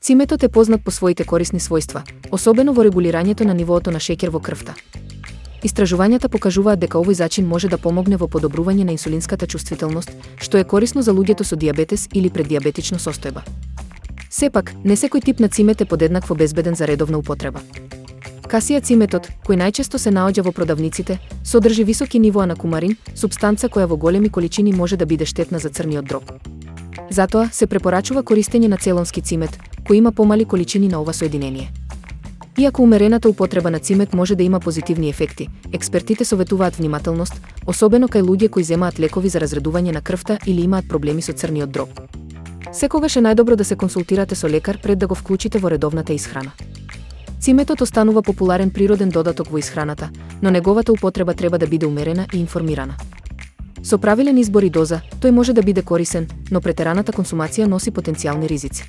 Циметот е познат по своите корисни својства, особено во регулирањето на нивоото на шеќер во крвта. Истражувањата покажуваат дека овој зачин може да помогне во подобрување на инсулинската чувствителност, што е корисно за луѓето со дијабетес или преддијабетична состојба. Сепак, не секој тип на цимет е подеднакво безбеден за редовна употреба. Касија циметот, кој најчесто се наоѓа во продавниците, содржи високи нивоа на кумарин, супстанца која во големи количини може да биде штетна за црниот дроб. Затоа се препорачува користење на целонски цимет, кој има помали количини на ова соединение. Иако умерената употреба на цимет може да има позитивни ефекти, експертите советуваат внимателност, особено кај луѓе кои земаат лекови за разредување на крвта или имаат проблеми со црниот дроб. Секогаш е најдобро да се консултирате со лекар пред да го вклучите во редовната исхрана. Циметот останува популарен природен додаток во исхраната, но неговата употреба треба да биде умерена и информирана. Со правилен избор и доза, тој може да биде корисен, но претераната консумација носи потенцијални ризици.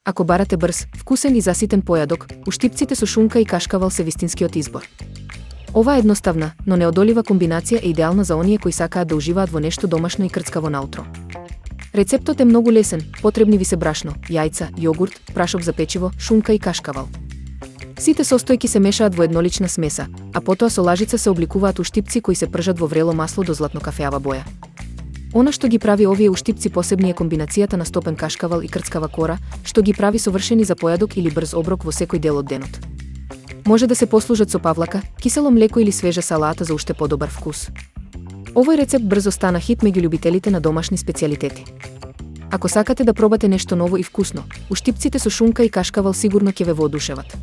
Ако барате брз, вкусен и заситен појадок, уштипците со шунка и кашкавал се вистинскиот избор. Оваа едноставна, но неодолива комбинација е идеална за оние кои сакаат да уживаат во нешто домашно и крцкаво наутро. Рецептот е многу лесен, потребни ви се брашно, јајца, јогурт, прашок за печиво, шунка и кашкавал. Сите состојки се мешаат во еднолична смеса, а потоа со лажица се обликуваат уштипци кои се пржат во врело масло до златно кафеава боја. Она што ги прави овие уштипци посебни е комбинацијата на стопен кашкавал и крцкава кора, што ги прави совршени за појадок или брз оброк во секој дел од денот. Може да се послужат со павлака, кисело млеко или свежа салата за уште подобар вкус. Овој рецепт брзо стана хит меѓу љубителите на домашни специјалитети. Ако сакате да пробате нешто ново и вкусно, уштипците со шунка и кашкавал сигурно ќе ве воодушеват.